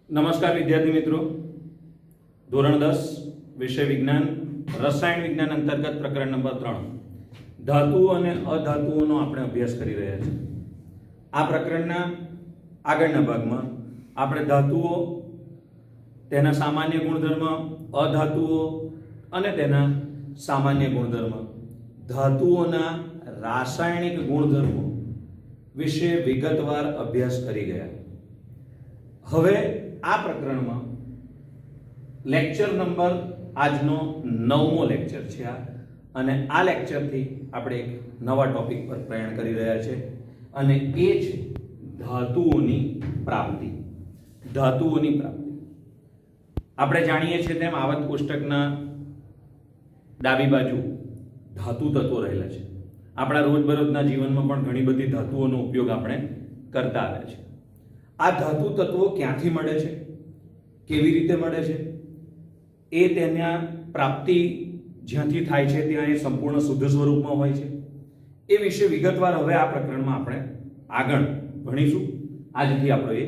નમસ્કાર વિદ્યાર્થી મિત્રો, ધોરણ 10 વિષય વિજ્ઞાન રસાયણ વિજ્ઞાન અંતર્ગત પ્રકરણ નંબર 3 ધાતુઓ અને અધાતુઓનો આપણે અભ્યાસ કરી રહ્યા છીએ. આ પ્રકરણના આગળના ભાગમાં આપણે ધાતુઓ, તેના સામાન્ય ગુણધર્મ, અધાતુઓ અને તેના સામાન્ય ગુણધર્મ, ધાતુઓના રાસાયણિક ગુણધર્મો વિશે વિગતવાર અભ્યાસ કરી ગયા. હવે આ પ્રકરણમાં લેક્ચર નંબર આજનો 9મો લેક્ચર છે અને આ લેક્ચરથી આપણે એક નવા ટોપિક પર પ્રયાણ કરી રહ્યા છે અને એ છે ધાતુઓની પ્રાપ્તિ. ધાતુઓની પ્રાપ્તિ આપણે જાણીએ છીએ તેમ આવત કોષ્ટકના ડાબી બાજુ ધાતુ તત્વો રહેલા છે. આપણા રોજબરોજના જીવનમાં પણ ઘણી બધી ધાતુઓનો ઉપયોગ આપણે કરતા આવ્યા છે. આ ધાતુ તત્વો ક્યાંથી મળે છે, કેવી રીતે મળે છે, એ તેના પ્રાપ્તિ જ્યાંથી થાય છે ત્યાં એ સંપૂર્ણ શુદ્ધ સ્વરૂપમાં હોય છે, એ વિશે વિગતવાર હવે આ પ્રકરણમાં આપણે આગળ ભણીશું. આજથી આપણો એ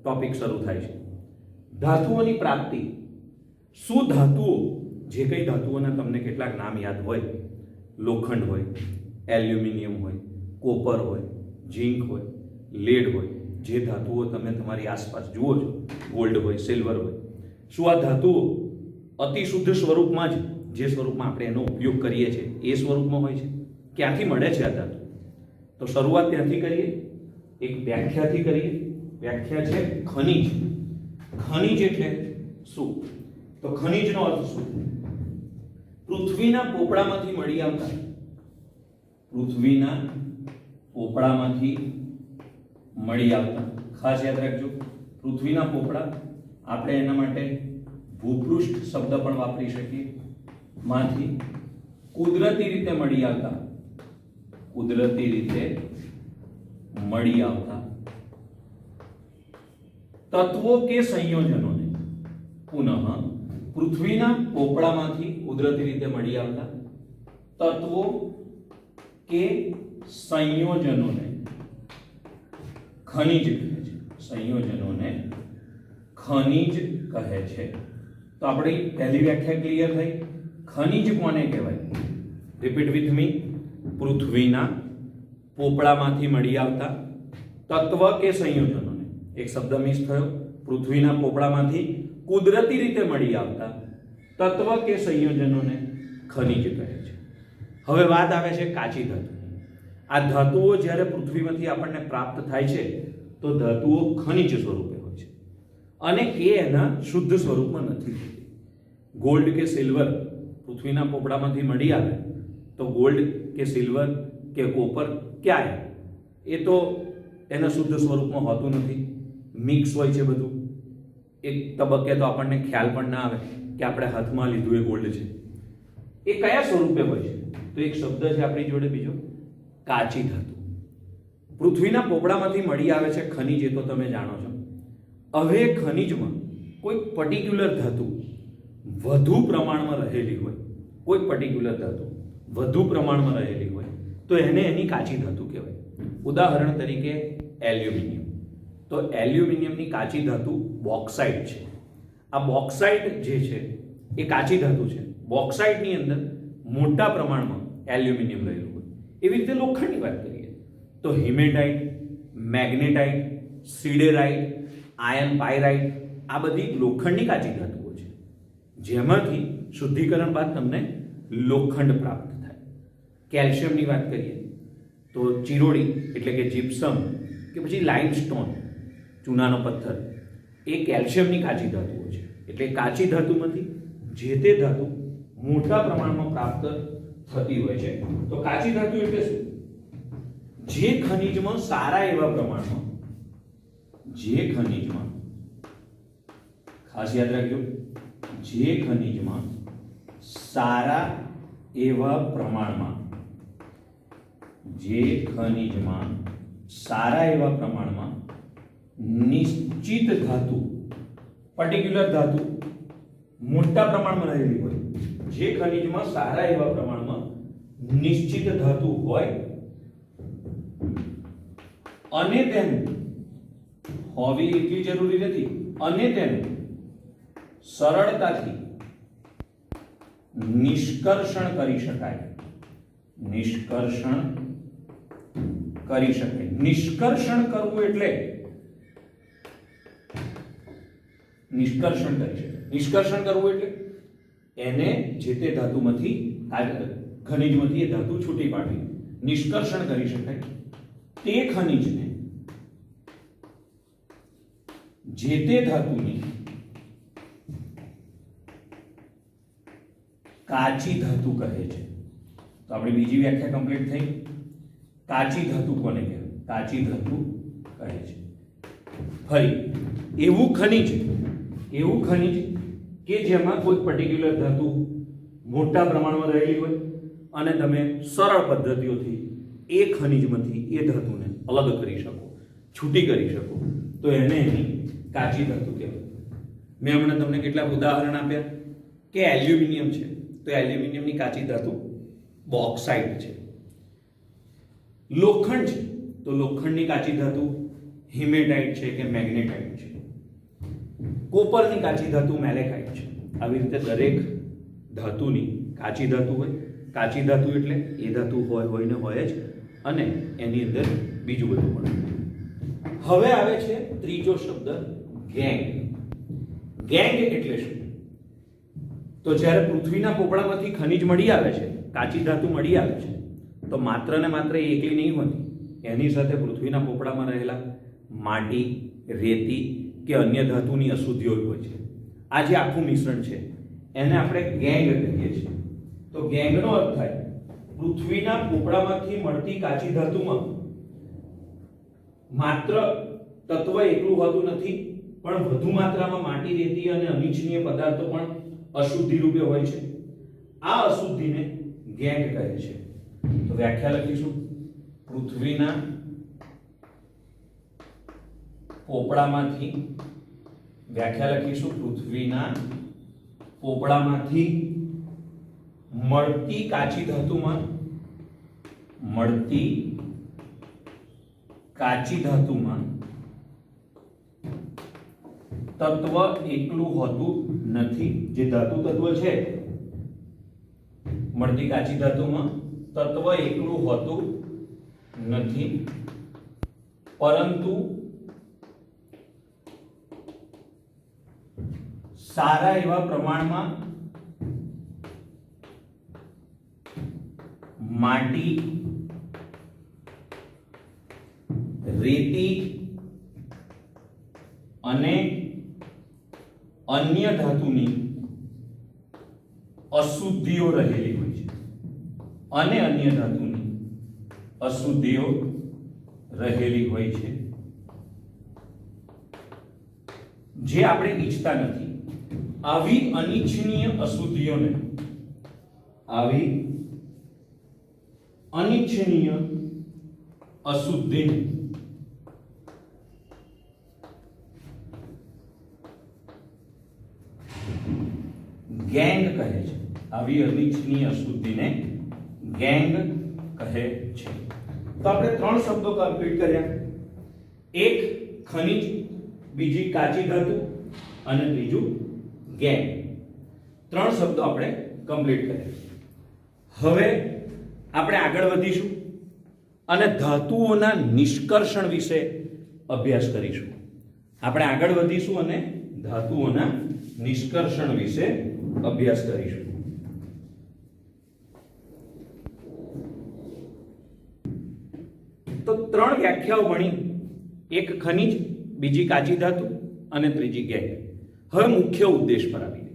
ટોપિક શરૂ થાય છે. ધાતુઓની પ્રાપ્તિ. શું ધાતુઓ, જે કઈ ધાતુઓના તમને કેટલાક નામ યાદ હોય, લોખંડ હોય, એલ્યુમિનિયમ હોય, કોપર હોય, ઝીંક હોય, લેડ હોય, જે ધાતુઓ તમે તમારી આસપાસ જુઓ છો, ગોલ્ડ હોય, સિલ્વર હોય, શું આ ધાતુઓ અતિ શુદ્ધ સ્વરૂપમાં જ, જે સ્વરૂપમાં આપણે એનો ઉપયોગ કરીએ છીએ એ સ્વરૂપમાં હોય છે? ક્યાંથી મળે છે આ ધાતુ? તો શરૂઆત ત્યાંથી કરીએ, એક વ્યાખ્યાથી કરીએ. વ્યાખ્યા છે ખનિજ. ખનિજ એટલે શું? તો ખનિજનો અર્થ શું? પૃથ્વીના પોપડામાંથી મળી આવતા, પૃથ્વીના પોપડામાંથી મળી આવતા, ખાસ યાદ રાખજો, પૃથ્વીના પોપડા, આપણે એના માટે ભૂપૃષ્ઠ શબ્દ પણ વાપરી શકીએ, માંથી કુદરતી રીતે મળી આવતા, કુદરતી રીતે મળી આવતા તત્વો કે સંયોજનોને, પુનઃ પૃથ્વીના પોપડામાંથી કુદરતી રીતે મળી આવતા તત્વો કે સંયોજનોને ખનિજ કહે છે. સંયોજનોને ખનિજ કહે છે. તો આપણી પહેલી વ્યાખ્યા ક્લિયર થઈ. ખનિજ કોને કહેવાય? Repeat with me. પૃથ્વીના પોપડામાંથી મળી આવતા તત્વ કે સંયોજનોને, એક શબ્દ મિસ થયો, પૃથ્વીના પોપડામાંથી કુદરતી રીતે મળી આવતા તત્વ કે સંયોજનોને ખનિજ કહે છે. હવે વાત આવે છે કાચી ધાતુ. આ ધાતુઓ જ્યારે પૃથ્વીમાંથી આપણને પ્રાપ્ત થાય છે તો ધાતુઓ ખનિજ સ્વરૂપે હોય છે અને એ એના શુદ્ધ સ્વરૂપમાં નથી હોતી. ગોલ્ડ કે સિલ્વર પૃથ્વીના પોપડામાંથી મળી આવે તો ગોલ્ડ કે સિલ્વર કે કોપર ક્યાંય એ તો એના શુદ્ધ સ્વરૂપમાં હોતું નથી, મિક્સ હોય છે બધું. એક તબક્કે તો આપણને ખ્યાલ પણ ના આવે કે આપણે હાથમાં લીધું એ ગોલ્ડ છે. એ કયા સ્વરૂપે હોય છે? તો એક શબ્દ છે આપણી જોડે બીજો, કાચી ધાતુ. પૃથ્વીના પોપડામાંથી મળી આવે છે ખનિજ, એ તો તમે જાણો છો. હવે ખનિજમાં કોઈ પર્ટિક્યુલર ધાતુ વધુ પ્રમાણમાં રહેલી હોય, કોઈ પર્ટિક્યુલર ધાતુ વધુ પ્રમાણમાં રહેલી હોય તો એને એની કાચી ધાતુ કહેવાય. ઉદાહરણ તરીકે એલ્યુમિનિયમ. તો એલ્યુમિનિયમની કાચી ધાતુ બોક્સાઇટ છે. આ બોક્સાઇટ જે છે એ કાચી ધાતુ છે. બોક્સાઇટની અંદર મોટા પ્રમાણમાં એલ્યુમિનિયમ રહેલું હોય. એવી રીતે લોખંડની વાત કરીએ તો હિમેટાઇટ, મેગ્નેટાઇટ, સિડેરાઇટ, આયર્ન પાયરાઇટ, આ બધી લોખંડની કાચી ધાતુઓ છે, જેમાંથી શુદ્ધિકરણ બાદ તમને લોખંડ પ્રાપ્ત થાય. કેલ્શિયમની વાત કરીએ તો ચિરોડી એટલે કે જીપ્સમ કે પછી લાઇમસ્ટોન, ચૂનાનો પથ્થર, એ કેલ્શિયમની કાચી ધાતુઓ છે. એટલે કાચી ધાતુમાંથી જે તે ધાતુ મોટા પ્રમાણમાં પ્રાપ્ત થતી હોય છે. તો કાચી ધાતુ એટલે શું? જે ખનિજમાં સારા એવા પ્રમાણમાં, જે ખનિજમાં, ખાસ યાદ રાખજો, જે ખનિજમાં સારા એવા પ્રમાણમાં, જે ખનિજમાં સારા એવા પ્રમાણમાં નિશ્ચિત ધાતુ, પર્ટિક્યુલર ધાતુ મોટા પ્રમાણમાં રહેલી હોય, જે ખનિજમાં સારા એવા પ્રમાણમાં નિશ્ચિત ધાતુ હોય અને તેનું હોવી એટલી જરૂરી નથી, અને તેને સરળતાથી નિષ્કર્ષણ કરી શકાય. નિષ્કર્ષણ કરી શકાય. નિષ્કર્ષણ કરવું એટલે નિષ્કર્ષણ કરી શકાય. નિષ્કર્ષણ કરવું એટલે એને જે તે ધાતુમાંથી ખનિજમાંથી એ ધાતુ છૂટી પાડવી. નિષ્કર્ષણ કરી શકાય. તે ખનિજને જે તે ધાતુની કાચી ધાતુ કહે છે. તો આપણી બીજી વ્યાખ્યા કમ્પ્લીટ થઈ. કાચી ધાતુ કોને કહેવાય? કાચી ધાતુ કહે છે. ફરી એવું ખનિજ કે જેમાં કોઈ પર્ટિક્યુલર ધાતુ મોટા પ્રમાણમાં રહેલી હોય અને તમે સરળ પદ્ધતિઓથી એ ખનિજમાંથી એ ધાતુને અલગ કરી શકો, છૂટી કરી શકો, તો એને એની કાચી ધાતુ કહેવાય. મેં હમણાં તમને કેટલાક ઉદાહરણ આપ્યા કે એલ્યુમિનિયમ છે, તો એલ્યુમિનિયમની કાચી ધાતુ બોક્સાઇટ છે. લોખંડ છે, તો લોખંડની કાચી ધાતુ હિમેટાઇટ છે કે મેગ્નેટાઇટ છે. કોપરની કાચી ધાતુ મેલેકાઇટ છે. આવી રીતે દરેક ધાતુની કાચી ધાતુ હોય. કાચી ધાતુ એટલે એ ધાતુ હોય ને હોય જ, અને એની અંદર બીજું બધું પણ. હવે આવે છે ત્રીજો શબ્દ ગેંગ. ગેંગ એટલે શું? તો જ્યારે પૃથ્વીના પોપડામાંથી ખનિજ મળી આવે છે, કાચી ધાતુ મળી આવે છે, તો માત્ર ને માત્ર એ એકલી નહીં હોતી, એની સાથે પૃથ્વીના પોપડામાં રહેલા માટી, રેતી કે અન્ય ધાતુની અશુદ્ધિઓ હોય છે. આ જે આખું મિશ્રણ છે એને આપણે ગેંગ કહીએ છીએ. તો ગેંગનો અર્થ થાય પૃથ્વીના પોપડામાંથી મળતી કાચી ધાતુમાં માત્ર તત્વ એકલું હોતું નથી, પણ વધુ માત્રામાં માટી, રેતી અને અનિચ્છનીય પદાર્થો પણ અશુદ્ધિ રૂપે હોય છે. આ અશુદ્ધિને ગેંગ કહે છે. તો વ્યાખ્યા લખીશું. પૃથ્વીના પોપડામાંથી મળતી કાચી ધાતુમાં તત્વ એકલું હોતું નથી. જે ધાતુ તત્વ છે મળતી કાચી ધાતુમાં તત્વ એકલું હોતું નથી, પરંતુ સારા એવા પ્રમાણમાં માટી, રેતી અને અન્ય ધાતુની અશુદ્ધિઓ રહેલી હોય છે. જે આપણે ઈચ્છતા નથી. આવી અનિચ્છનીય અશુદ્ધિઓને ગેંગ કહે છે. આવી અનિચ્છનીય અશુદ્ધિને ગેંગ કહે છે. તો આપણે ત્રણ શબ્દો કમ્પ્લીટ કર્યા. એક ખનિજ, બીજી કાચી ધાતુ અને ત્રીજું ગેંગ. ત્રણ શબ્દો આપણે કમ્પ્લીટ કર્યા. હવે આપણે આગળ વધીશું અને ધાતુઓના નિષ્કર્ષણ વિશે અભ્યાસ કરીશું. તો ત્રણ વ્યાખ્યાઓ ભણી. એક ખનિજ, બીજી કાચી ધાતુ અને ત્રીજી ગેંગ. હવે મુખ્ય ઉદ્દેશ પર આવીએ.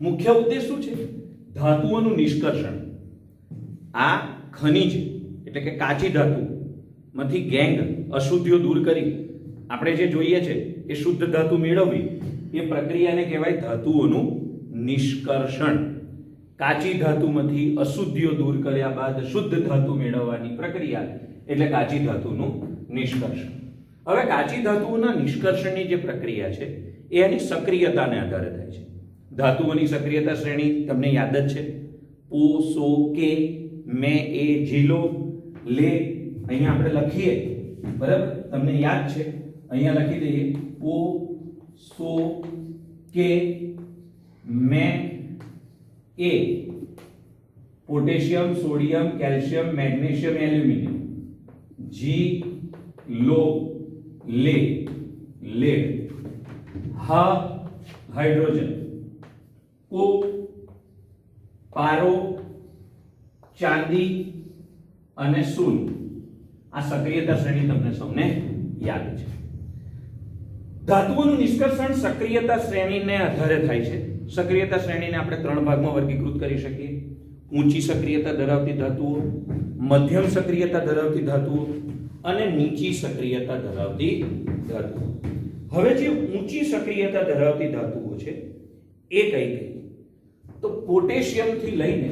મુખ્ય ઉદ્દેશ શું છે? ધાતુઓનું નિષ્કર્ષણ. આ ખનિજ એટલે કે કાચી ધાતુ માંથી ગેંગ, અશુદ્ધિઓ દૂર કરી આપણે જે જોઈએ છે એ શુદ્ધ ધાતુ મેળવવી, એ પ્રક્રિયાને કહેવાય ધાતુઓનું નિષ્કર્ષણ. કાચી ધાતુમાંથી અશુદ્ધિઓ દૂર કર્યા બાદ શુદ્ધ ધાતુ મેળવવાની પ્રક્રિયા એટલે કાચી ધાતુનું નિષ્કર્ષણ. હવે કાચી ધાતુઓના નિષ્કર્ષણની જે પ્રક્રિયા છે એ એની સક્રિયતાને આધારે થાય છે. ધાતુઓની સક્રિયતા શ્રેણી તમને યાદ જ છે. પો, સો, કે, મે, એ, જીલો, લે. અહીંયા આપણે લખીએ, બરાબર? તમને યાદ છે અહીંયા લખી દઈએ ઓ સો કે મેગ એ potassium sodium calcium magnesium aluminium જી લો લે લેડ હા હાઇડ્રોજન ઓ પારો ચાંદી અને સૂન આ સક્રિયતા શ્રેણી તમને સૌને યાદ છે ધાતુઓનું નિષ્કર્ષણ સક્રિયતા શ્રેણીને આધારે થાય છે સક્રિયતા શ્રેણીને આપણે 3 ભાગમાં વર્ગીકૃત કરી શકીએ ઊંચી સક્રિયતા ધરાવતી ધાતુઓ મધ્યમ સક્રિયતા ધરાવતી ધાતુઓ અને નીચી સક્રિયતા ધરાવતી ધાતુઓ હવે જે ઊંચી સક્રિયતા ધરાવતી ધાતુઓ છે એ કઈ કઈ તો પોટેશિયમ થી લઈને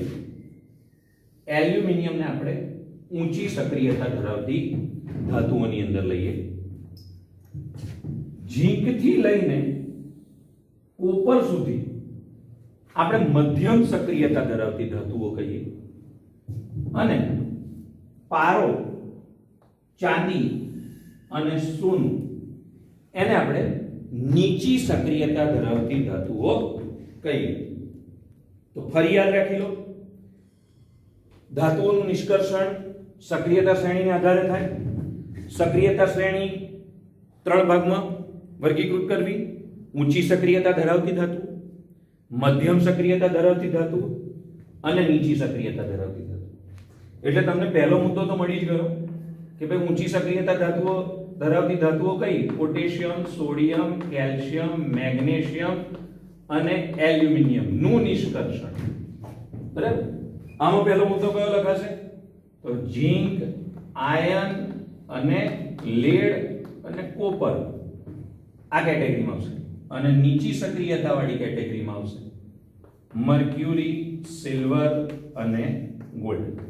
એલ્યુમિનિયમ ને આપણે ઊંચી સક્રિયતા ધરાવતી ધાતુઓની અંદર લઈએ ઝીંક થી લઈને કોપર સુધી આપણે મધ્યમ સક્રિયતા ધરાવતી ધાતુઓ કહીએ અને પારો ચાંદી અને સોનું એને આપણે નીચી સક્રિયતા ધરાવતી ધાતુઓ કહીએ તો ફરી યાદ રાખી લો ધાતુઓનું નિષ્કર્ષણ સક્રિયતા શ્રેણીને આધારે થાય સક્રિયતા શ્રેણી 3 ભાગમાં વર્ગીકૃત કરવી ઊંચી સક્રિયતા ધરાવતી ધાતુ મધ્યમ સક્રિયતા ધરાવતી ધાતુ અને નીચી સક્રિયતા ધરાવતી ધાતુ એટલે તમને પહેલો મુદ્દો તો મળી જ ગયો કે ભાઈ ઊંચી સક્રિયતા ધાતુઓ ધરાવતી ધાતુઓ કઈ પોટેશિયમ સોડિયમ કેલ્શિયમ મેગ્નેશિયમ અને એલ્યુમિનિયમ નું નિષ્કર્ષણ બરાબર આમાં પહેલો મુદ્દો કયો લખાશે તો ઝીંક આયર્ન અને લેડ અને કોપર આ કેટેગરીમાં આવશે અને નીચી સક્રિયતા વાળી કેટેગરીમાં આવશે મર્ક્યુરી સિલ્વર અને ગોલ્ડ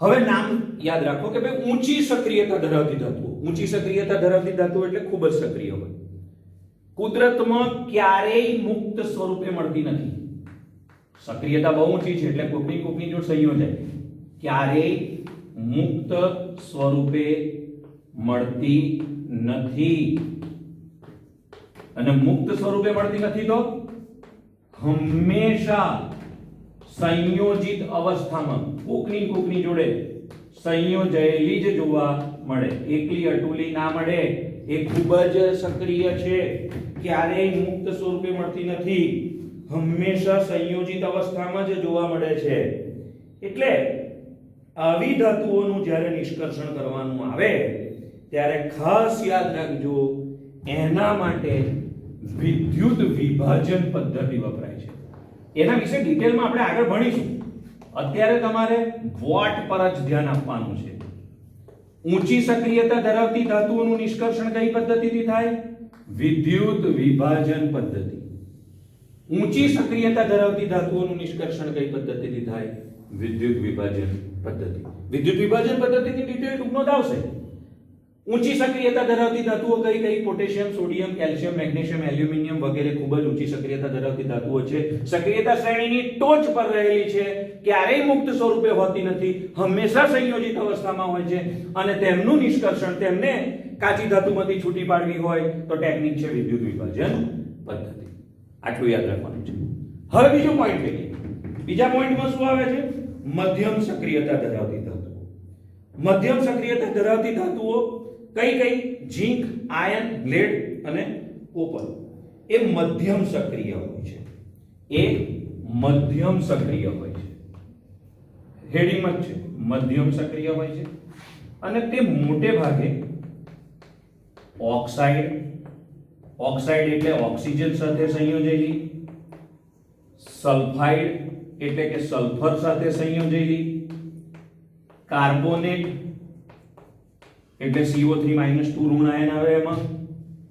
હવે નામ યાદ રાખો કે ભાઈ ઊંચી સક્રિયતા ધરાવતી ધાતુઓ ઊંચી સક્રિયતા ધરાવતી ધાતુઓ એટલે ખૂબ જ સક્રિય હોય કુદરતમાં ક્યારેય મુક્ત સ્વરૂપે મળતી નથી સક્રિયતા બહુ ઊંચી છે એટલે કોકની જોડ સંયોજાય ક્યારેય મુક્ત સ્વરૂપે મળતી નથી અને મુક્ત સ્વરૂપે મળતી નથી તો હંમેશા સંયોજિત અવસ્થામાં કોકની જોડે સંયોજાયેલી જ જોવા મળે એકલી અટુલી ના મળે એ ખૂબ જ સક્રિય છે ક્યારેય મુક્ત સ્વરૂપે મળતી નથી હંમેશા સંયોજિત અવસ્થામાં જ જોવા મળે છે એટલે આવી ધાતુઓનું જ્યારે નિષ્કર્ષણ કરવાનું આવે ત્યારે ખાસ યાદ રાખજો એના માટે વિદ્યુત વિભાજન પદ્ધતિ વપરાય છે એના વિશે ડિટેલમાં આપણે આગળ ભણીશું અત્યારે તમારે વોટ પર જ ધ્યાન આપવાનું છે ઊંચી સક્રિયતા ધરાવતી ધાતુઓનું નિષ્કર્ષણ કઈ પદ્ધતિથી થાય વિદ્યુત વિભાજન પદ્ધતિ ઊંચી સક્રિયતા ધરાવતી ધાતુઓનું નિષ્કર્ષણ કઈ પદ્ધતિથી થાય વિદ્યુત વિભાજન પદ્ધતિ વિદ્યુત વિભાજન પદ્ધતિની ડિટેલ ટૂંકમાં આવશે ઊંચી સક્રિયતા ધરાવતી ધાતુઓ કઈ કઈ potassium sodium calcium magnesium aluminium વગેરે ખૂબ જ ઊંચી સક્રિયતા ધરાવતી ધાતુઓ છે સક્રિયતા શ્રેણીની ટોચ પર રહેલી છે ક્યારેય મુક્ત સ્વરૂપે હોતી નથી હંમેશા સંયોજિત અવસ્થામાં હોય છે અને તેમનું નિષ્કર્ષણ તેમને કાચી ધાતુમાંથી છૂટી પાડવી હોય તો ટેકનિક છે વિદ્યુત વિભાજન પદ્ધતિ આટલું યાદ રાખવાનું છે હવે બીજો પોઈન્ટ લઈએ બીજા પોઈન્ટમાં શું આવે છે મધ્યમ સક્રિયતા ધરાવતી ધાતુઓ મધ્યમ સક્રિયતા ધરાવતી ધાતુઓ કઈ કઈ ઝીંક આયર્ન લેડ અને કોપર એ મધ્યમ સક્રિય હોય છે એ મધ્યમ સક્રિય હોય છે હેડિંગ જ છે મધ્યમ સક્રિય હોય છે અને તે મોટે ભાગે ઓક્સાઇડ એટલે ઓક્સિજન સાથે સંયોજેલી સલ્ફાઇડ એટલે કે સલ્ફર સાથે સંયોજેલી કાર્બોનેટ એટલે CO3 - 2 ઋણ આયન આવે એમાં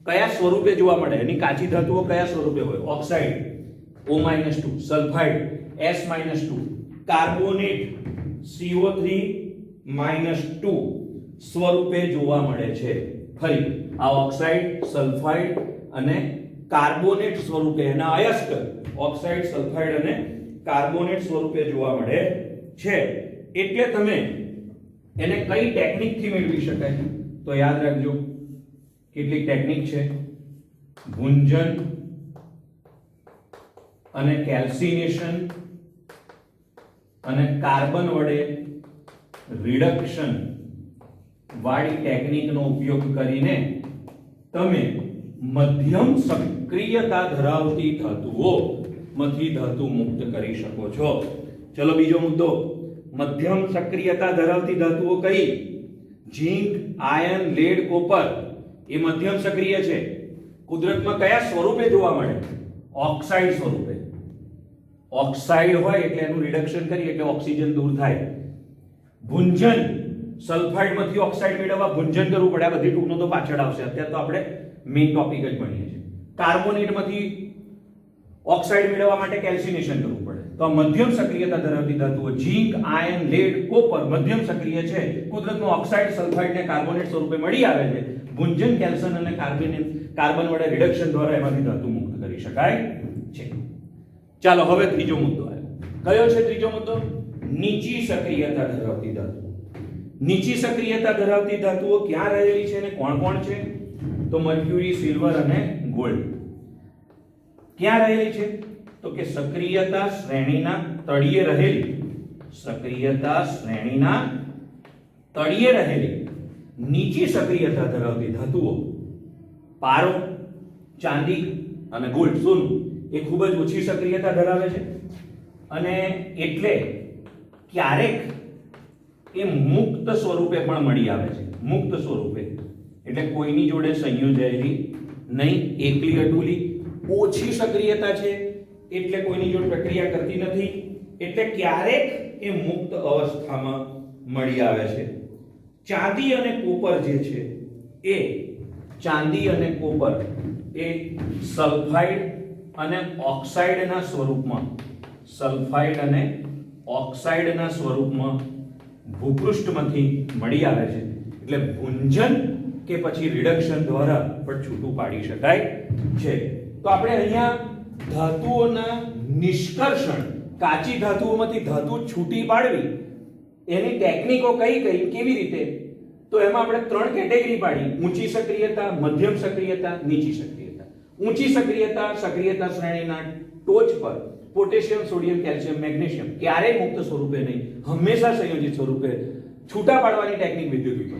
કયા સ્વરૂપે જોવા મળે એની કાચી ધાતુઓ કયા સ્વરૂપે હોય oxide O- 2 sulphide S - 2 carbonate CO3 - 2 સ્વરૂપે જોવા મળે છે ફરી આ ઓક્સાઇડ સલ્ફાઇડ અને કાર્બોનેટ સ્વરૂપે એના અયસ્ક ઓક્સાઇડ સલ્ફાઇડ અને કાર્બોનેટ સ્વરૂપે જોવા મળે છે એટલે તમે એને કઈ ટેકનિકથી મેળવી શકાય તો યાદ રાખજો કેટલીક ટેકનિક છે. ભુંજન અને કેલ્સિનેશન અને કાર્બન વડે રિડક્શન વાળી ટેકનિકનો ઉપયોગ કરીને તમે મધ્યમ સક્રિયતા ધરાવતી ધાતુઓમાંથી ધાતુ મુક્ત કરી શકો છો. ચલો બીજો મુદ્દો, મધ્યમ સક્રિયતા ધરાવતી ધાતુઓ કઈ? ઝીંક, આયર્ન, લેડ, કોપર એ મધ્યમ સક્રિય છે. કુદરતમાં કયા સ્વરૂપે જોવા મળે? ઓક્સાઇડ સ્વરૂપે. ઓક્સાઇડ હોય એટલે એનું રિડક્શન કરીએ એટલે ઓક્સિજન દૂર થાય. ભુંજન, સલ્ફાઇડમાંથી ઓક્સાઇડ મેળવવા ભુંજન કરવું પડે. આ બધી ટૂંકનો તો પાછળ આવશે, અત્યારે તો આપણે મેઇન ટોપિક જ ભણીએ છીએ. કાર્બોનેટમાંથી ઓક્સાઇડ મેળવવા માટે કેલ્સિનેશન કરવું પડે. તો આ મધ્યમ સક્રિયતા ધરાવતી ધાતુઓ ઝીંક, આયર્ન, લેડ, કોપર મધ્યમ સક્રિય છે. કુદરતમાં ઓક્સાઇડ, સલ્ફાઇડ ને કાર્બોનેટ સ્વરૂપે મળી આવે છે. ભુંજન, કેલ્સન અને કાર્બન વડે રિડક્શન દ્વારા એમાંથી ધાતુ મુક્ત કરી શકાય છે. ચાલો હવે ત્રીજો મુદ્દો આવ્યો. કયો છે ત્રીજો મુદ્દો? નીચી સક્રિયતા ધરાવતી ધાતુઓ. નીચી સક્રિયતા ધરાવતી ધાતુઓ ક્યાં રહેલી છે અને કોણ કોણ છે? તો મર્ક્યુરી, સિલ્વર અને ગોલ્ડ. ક્યાં રહેલી છે? તો કે સક્રિયતા શ્રેણીના તળિયે રહેલી, સક્રિયતા શ્રેણીના તળિયે રહેલી નીચી સક્રિયતા ધરાવતી ધાતુઓ પારો, ચાંદી અને ગોલ્ડ, સોનું એ ખૂબ જ ઓછી સક્રિયતા ધરાવે છે અને એટલે ક્યારેક એ મુક્ત સ્વરૂપે પણ મળી આવે છે. મુક્ત સ્વરૂપે એટલે કોઈની જોડે સંયોજાયેલી નહીં, એકલી અટુલી. ઓછી સક્રિયતા છે એટલે કોઈની જોડે પ્રક્રિયા કરતી નથી, એટલે ક્યારેક એ મુક્ત અવસ્થામાં મળી આવે છે. ચાંદી અને કોપર જે છે એ ચાંદી અને કોપર એ સલ્ફાઇડ અને ઓક્સાઇડના સ્વરૂપમાં, સલ્ફાઇડ અને ઓક્સાઇડના સ્વરૂપમાં ભૂપૃષ્ઠમાંથી મળી આવે છે. એટલે ભુંજન કે પછી રિડક્શન દ્વારા પણ છૂટું પાડી શકાય છે. તો આપણે અહીંયા ધાતુઓના નિષ્કર્ષણ, કાચી ધાતુઓમાંથી ધાતુ છૂટી પાડવી એની ટેકનિકો કઈ કઈ, કેવી રીતે? તો એમાં આપણે ત્રણ કેટેગરી પાડી: ઊંચી સક્રિયતા, મધ્યમ સક્રિયતા, નીચી સક્રિયતા. ઊંચી સક્રિયતા, સક્રિયતા શ્રેણીના ટોચ પર પોટેશિયમ, સોડિયમ, કેલ્શિયમ, મેગ્નેશિયમ ક્યારેય મુક્ત સ્વરૂપે નહીં, હંમેશા સંયોજિત સ્વરૂપે છૂટા પાડવાની ટેકનિક વિદ્યુત વિભવ.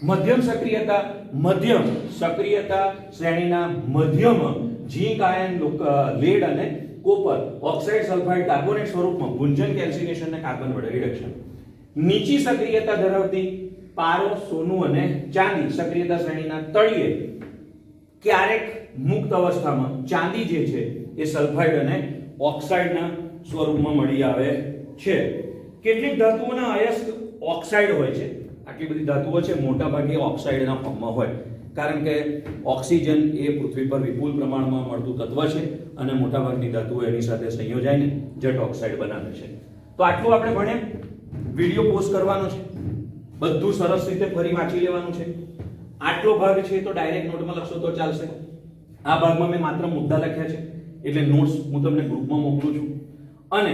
મધ્યમ સક્રિયતા, મધ્યમ સક્રિયતા શ્રેણીના મધ્યમાં ઝીંક, આયર્ન, લેડ અને કોપર ઓક્સાઇડ, સલ્ફાઇડ, કાર્બોનેટ સ્વરૂપમાં ભુંજન, કેલ્સિનેશન અને કાર્બન વડે રિડક્શન. નીચી સક્રિયતા ધરાવતી પારો, સોનું અને ચાંદી સક્રિયતા શ્રેણીના તળિયે ક્યારેક મુક્ત અવસ્થામાં ચાંદી જે છે એ સલ્ફાઇડ અને ઓક્સાઇડના સ્વરૂપમાં મળી આવે છે. કેટલીક ધાતુઓના અયસ્ક ઓક્સાઇડ હોય છે. આટલી બધી ધાતુઓ છે, મોટા ભાગે ઓક્સાઇડના ફોર્મમાં હોય, કારણ કે ઓક્સિજન એ પૃથ્વી પર વિપુલ પ્રમાણમાં મળતું તત્વ છે અને મોટા ભાગની ધાતુઓ એની સાથે સંયોજાઈને જટ ઓક્સાઇડ બનાવે છે. તો આટલું આપણે ભણ્યા. વિડિયો પોસ્ટ કરવાનો છે, બધું સરસ રીતે ફરી વાંચી લેવાનું છે. આટલો ભાગ છે તો ડાયરેક્ટ નોટમાં લખશો તો ચાલશે. આ ભાગમાં મેં માત્ર મુદ્દા લખ્યા છે એટલે નોટ્સ હું તમને ગ્રુપમાં મોકલું છું. અને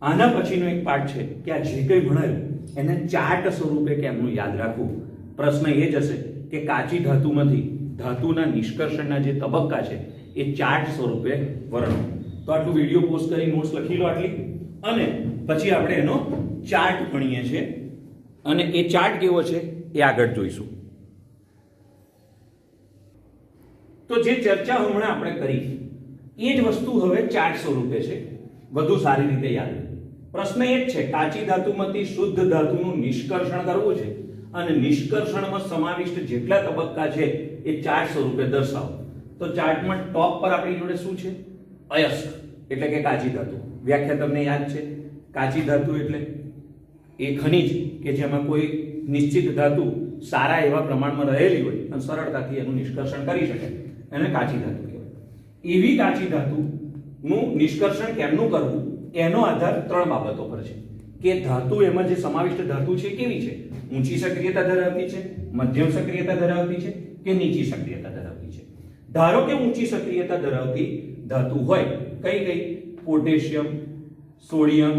આના પછીનો એક પાર્ટ છે કે આ જે કંઈ ભણાયું એને ચાર્ટ સ્વરૂપે કેમનું યાદ રાખવું. પ્રશ્ન એ જ હશે કે કાચી ધાતુમાંથી ધાતુના નિષ્કર્ષણના જે તબક્કા છે એ ચાર્ટ સ્વરૂપે વર્ણવો. તો આટલું વિડિયો પોસ્ટ કરી નોટ્સ લખી લો આટલી, અને પછી આપણે એનો ચાર્ટ ભણીએ છીએ અને એ ચાર્ટ કેવો છે એ આગળ જોઈશું. તો જે ચર્ચા હમણાં આપણે કરી એ જ વસ્તુ હવે ચાર્ટ સ્વરૂપે છે, વધુ સારી રીતે યાદ રહે. પ્રશ્ન એ જ છે, કાચી ધાતુમાંથી શુદ્ધ ધાતુનું નિષ્કર્ષણ કરવું છે અને નિષ્કર્ષણમાં સમાવિષ્ટ જેટલા તબક્કા છે એ ચાર્ટ સ્વરૂપે દર્શાવો. તો ચાર્ટમાં ટોપ પર આપણી જોડે શું છે? અયસ્ક એટલે કે કાચી ધાતુ. વ્યાખ્યા તમને યાદ છે. કાચી ધાતુ એટલે એ ખનિજ કે જેમાં કોઈ નિશ્ચિત ધાતુ સારા એવા પ્રમાણમાં રહેલી હોય અને સરળતાથી એનું નિષ્કર્ષણ કરી શકે, એને કાચી ધાતુ કહેવાય. એવી કાચી ધાતુનું નિષ્કર્ષણ કેમનું કરવું એનો આધાર ત્રણ બાબતો પર છે કે ધાતુ એમાં જે સમાવિષ્ટ ધાતુ છે કેવી છે? ઊંચી સક્રિયતા ધરાવતી છે, મધ્યમ સક્રિયતા ધરાવતી છે કે નીચી સક્રિયતા ધરાવતી છે. ધારો કે ઊંચી સક્રિયતા ધરાવતી ધાતુ હોય, કઈ કઈ? પોટેશિયમ, સોડિયમ,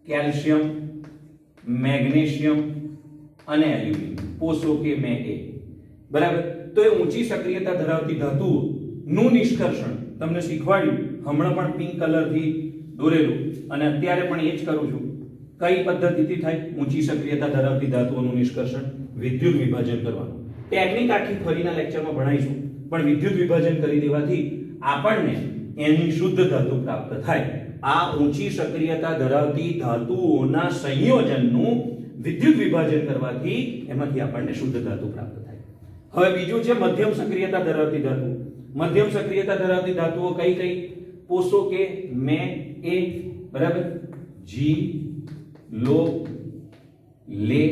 કેલ્શિયમ, મેગ્નેશિયમ અને એલ્યુમિનિયમ. પોસો કે મે એ, બરાબર. તો એ ઊંચી સક્રિયતા ધરાવતી ધાતુઓનું નિષ્કર્ષણ તમને શીખવાડ્યું, હમણાં પણ પિંક કલરથી દોરેલું અને અત્યારે પણ એ જ કરું છું. કઈ પદ્ધતિથી થાય? ઊંચી સક્રિયતા ધરાવતી ધાતુઓનું નિષ્કર્ષણ વિદ્યુત વિભાજન કરવાનું. ટેકનિક આખી ફરીના લેક્ચરમાં ભણાવીશું, પણ વિદ્યુત વિભાજન કરી દેવાથી આપણને એની શુદ્ધ ધાતુ પ્રાપ્ત થાય. આ ઊંચી સક્રિયતા ધરાવતી ધાતુઓના સંયોજનનું વિદ્યુત વિભાજન કરવાથી એમાંથી આપણને શુદ્ધ ધાતુ પ્રાપ્ત થાય. હવે બીજું છે મધ્યમ સક્રિયતા ધરાવતી ધાતુ. મધ્યમ સક્રિયતા ધરાવતી ધાતુઓ કઈ કઈ? પોસો કે, મે, એ, બરાબર, જી, લો, લે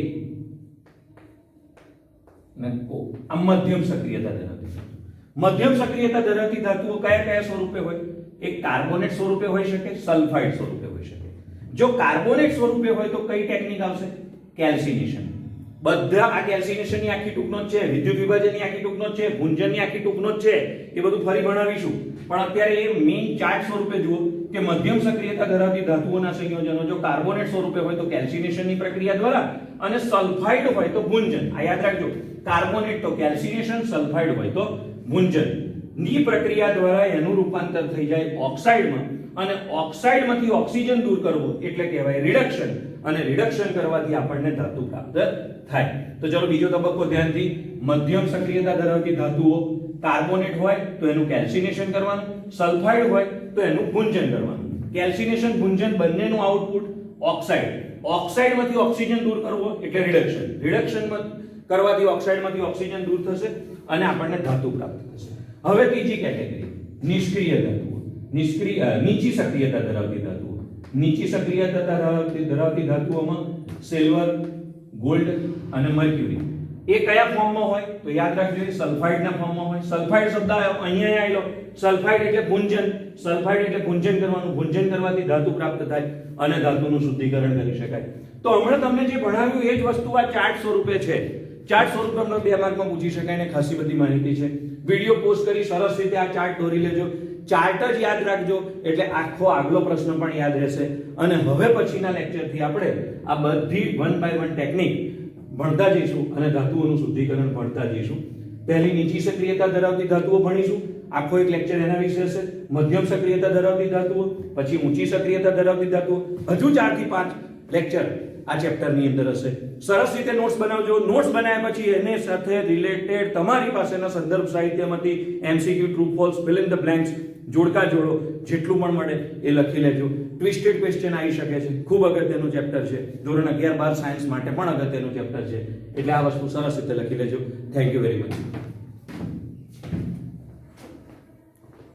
ને કો. આ મધ્યમ સક્રિયતા ધરાવતી ધાતુ. મધ્યમ સક્રિયતા ધરાવતી ધાતુઓ કયા કયા સ્વરૂપે હોય? એક કાર્બોનેટ સ્વરૂપે હોઈ શકે, સલ્ફાઇડ સ્વરૂપે હોઈ શકે. જો કાર્બોનેટ સ્વરૂપે હોય તો કઈ ટેકનિક આવશે? કેલ્સિનેશન. બધા આ કેલ્સિનેશનની આખી ટૂંકનો જ છે, વિદ્યુત વિભાજનની આખી ટૂંકનો જ છે, ગુંજનની આખી ટૂંકનો જ છે. એ બધું ફરી ભણાવીશું, પણ અત્યારે એ મેઇન ચાર્ટ સ્વરૂપે જુઓ કે મધ્યમ સક્રિયતા ધરાવતી ધાતુઓના સંયોજનો જો કાર્બોનેટ સ્વરૂપે હોય તો કેલ્સિનેશનની પ્રક્રિયા દ્વારા, અને સલ્ફાઇડ હોય તો ગુંજન. આ યાદ રાખજો, કાર્બોનેટ તો કેલ્સિનેશન, સલ્ફાઇડ હોય તો ગુંજન ની પ્રક્રિયા દ્વારા એનું રૂપાંતર થઈ જાય ઓક્સાઇડમાં, અને ઓક્સાઇડમાંથી ઓક્સિજન દૂર કરવો એટલે કહેવાય રિડક્શન, અને રિડક્શન કરવાથી આપણને ધાતુ પ્રાપ્ત થાય. તો ચલો બીજો તબક્કો ધ્યાનથી. મધ્યમ સક્રિયતા ધરાવતી ધાતુઓ કાર્બોનેટ હોય તો એનું કેલ્સિનેશન કરવાનું, સલ્ફાઇડ હોય તો એનું ગુંજન કરવાનું. કેલ્સિનેશન, ગુંજન બંનેનું આઉટપુટ ઓક્સાઇડ. ઓક્સાઇડમાંથી ઓક્સિજન દૂર કરવો એટલે રિડક્શન. રિડક્શન કરવાથી ઓક્સાઇડમાંથી ઓક્સિજન દૂર થશે અને આપણને ધાતુ પ્રાપ્ત થશે. હવે ત્રીજી કેટેગરી નિષ્ક્રિય ધાતુઓ. નીચી સક્રિયતા ધરાવતી ધાતુઓ. નીચી સક્રિયતા ધરાવતી ધાતુઓમાં સિલ્વર, ગોલ્ડ અને મર્ક્યુરી. એ કયા ફોર્મમાં હોય? તો યાદ રાખજો, એ સલ્ફાઇડના ફોર્મમાં હોય. સલ્ફાઇડ શબ્દ અહીંયા આવેલો. સલ્ફાઇડ એટલે ગુંજન. સલ્ફાઇડ એટલે ગુંજન કરવાનું. ગુંજન કરવાથી ધાતુ પ્રાપ્ત થાય અને ધાતુનું શુદ્ધિકરણ કરી શકાય. તો હમણાં તમને જે ભણાવ્યું એ જ વસ્તુ આ ચાર્ટ સ્વરૂપે છે. ચાર્ટ સ્વરૂપે તમને 2 માર્કમાં પૂછી શકાય ને ખાસી બધી માહિતી છે. વિડિયો પોસ્ટ કરી સરસ રીતે આ ચાર્ટ દોરી લેજો. ચાર્ટ જ યાદ રાખજો એટલે આખો આગલો પ્રશ્ન પણ યાદ રહેશે. અને હવે પછીના લેક્ચરથી આપણે આ બધી 1 by 1 ટેકનિક ભણતા જઈશું અને ધાતુઓનું શુદ્ધિકરણ ભણતા જઈશું. પહેલી નીચી સક્રિયતા ધરાવતી ધાતુઓ ભણીશું, આખો એક લેક્ચર એના વિશે હશે. મધ્યમ સક્રિયતા ધરાવતી ધાતુઓ, પછી ઊંચી સક્રિયતા ધરાવતી ધાતુઓ. હજુ 4 થી 5 લેક્ચર આ ચેપ્ટરની અંદર હશે. સરસ રીતે નોટ્સ બનાવજો. નોટ્સ બનાવ્યા પછી એને સાથે રિલેટેડ તમારી પાસેના સંદર્ભ સાહિત્યમાંથી MCQ, true false, fill in the blanks, જોડકા જોડો જેટલું પણ મળે એ લખી લેજો. ટ્વિસ્ટેડ ક્વેશ્ચન આવી શકે છે, ખૂબ અગત્યનું ચેપ્ટર છે. ધોરણ 11-12 સાયન્સ માટે પણ અગત્યનું ચેપ્ટર છે, એટલે આ વસ્તુ સરસ રીતે લખી લેજો. Thank you very much.